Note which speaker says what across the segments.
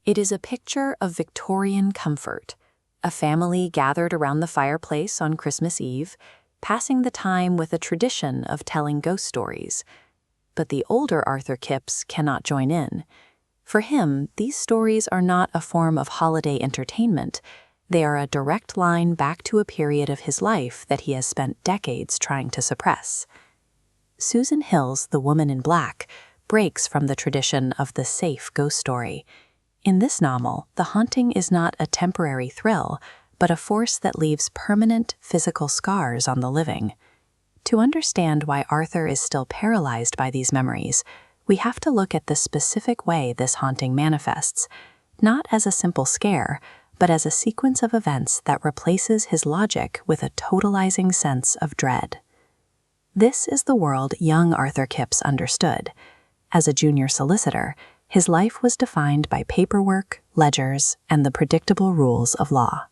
Speaker 1: It is a picture of Victorian comfort, a family gathered around the fireplace on Christmas Eve, passing the time with a tradition of telling ghost stories. But the older Arthur Kipps cannot join in. For him, these stories are not a form of holiday entertainment. They are a direct line back to a period of his life that he has spent decades trying to suppress. Susan Hill's The Woman in Black breaks from the tradition of the safe ghost story. In this novel, the haunting is not a temporary thrill, but a force that leaves permanent physical scars on the living. To understand why Arthur is still paralyzed by these memories, we have to look at the specific way this haunting manifests, not as a simple scare, but as a sequence of events that replaces his logic with a totalizing sense of dread. This is the world young Arthur Kipps understood. As a junior solicitor, his life was defined by paperwork, ledgers, and the predictable rules of law.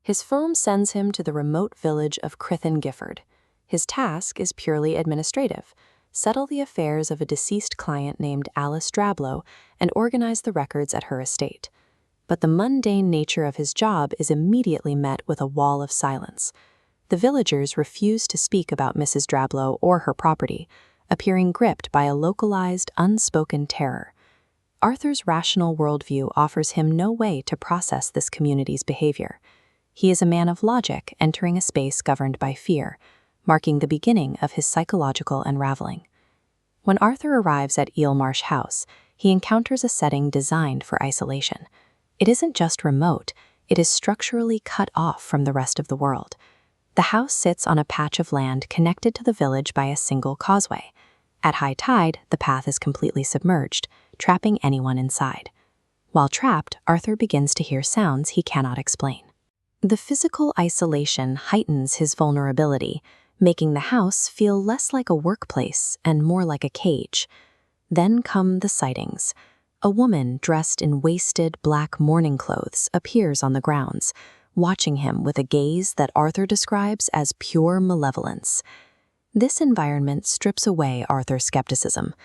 Speaker 1: His firm sends him to the remote village of Crithen Gifford. His task is purely administrative: settle the affairs of a deceased client named Alice Drablow and organize the records at her estate. But the mundane nature of his job is immediately met with a wall of silence. The villagers refuse to speak about Mrs. Drablow or her property, appearing gripped by a localized, unspoken terror. Arthur's rational worldview offers him no way to process this community's behavior. He is a man of logic entering a space governed by fear, marking the beginning of his psychological unraveling. When Arthur arrives at Eel Marsh House, he encounters a setting designed for isolation. It isn't just remote, it is structurally cut off from the rest of the world. The house sits on a patch of land connected to the village by a single causeway. At high tide, the path is completely submerged, trapping anyone inside. While trapped, Arthur begins to hear sounds he cannot explain. The physical isolation heightens his vulnerability, making the house feel less like a workplace and more like a cage. Then come the sightings. A woman dressed in wasted black mourning clothes appears on the grounds, watching him with a gaze that Arthur describes as pure malevolence. This environment strips away Arthur's skepticism.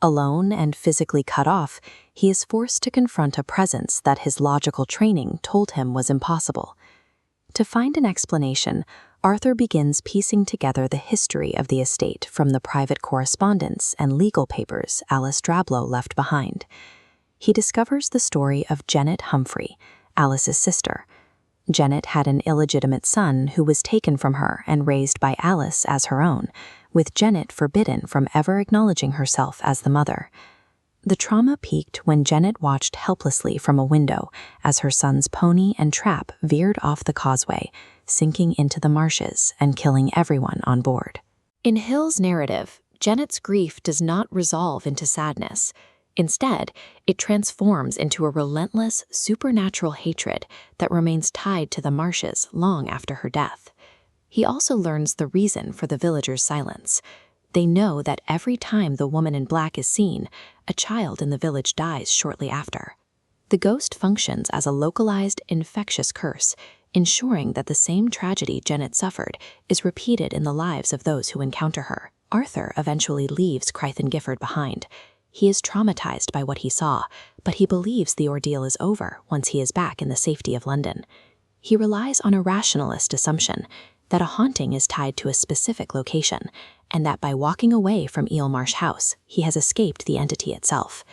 Speaker 1: Alone and physically cut off, he is forced to confront a presence that his logical training told him was impossible. To find an explanation, Arthur begins piecing together the history of the estate from the private correspondence and legal papers Alice Drablow left behind. He discovers the story of Jennet Humfrye, Alice's sister. Jennet had an illegitimate son who was taken from her and raised by Alice as her own, with Jennet forbidden from ever acknowledging herself as the mother. The trauma peaked when Jennet watched helplessly from a window as her son's pony and trap veered off the causeway, sinking into the marshes and killing everyone on board. In Hill's narrative, Jennet's grief does not resolve into sadness. Instead, it transforms into a relentless, supernatural hatred that remains tied to the marshes long after her death. He also learns the reason for the villagers' silence. They know that every time the woman in black is seen, a child in the village dies shortly after. The ghost functions as a localized, infectious curse, ensuring that the same tragedy Jennet suffered is repeated in the lives of those who encounter her. Arthur eventually leaves Crithen Gifford behind. He is traumatized by what he saw, but he believes the ordeal is over once he is back in the safety of London. He relies on a rationalist assumption that a haunting is tied to a specific location, and that by walking away from Eel Marsh House, he has escaped the entity itself.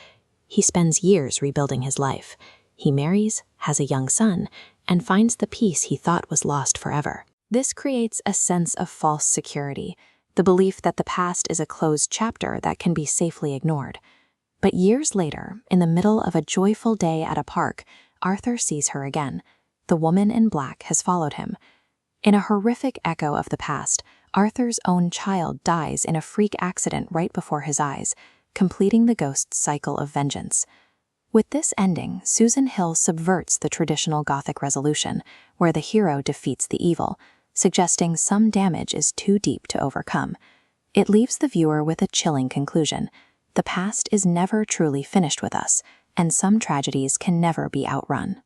Speaker 1: He spends years rebuilding his life. He marries, has a young son, and finds the peace he thought was lost forever. This creates a sense of false security, the belief that the past is a closed chapter that can be safely ignored. But years later, in the middle of a joyful day at a park, Arthur sees her again. The woman in black has followed him. In a horrific echo of the past, Arthur's own child dies in a freak accident right before his eyes, completing the ghost's cycle of vengeance. With this ending, Susan Hill subverts the traditional Gothic resolution, where the hero defeats the evil, suggesting some damage is too deep to overcome. It leaves the viewer with a chilling conclusion. The past is never truly finished with us, and some tragedies can never be outrun.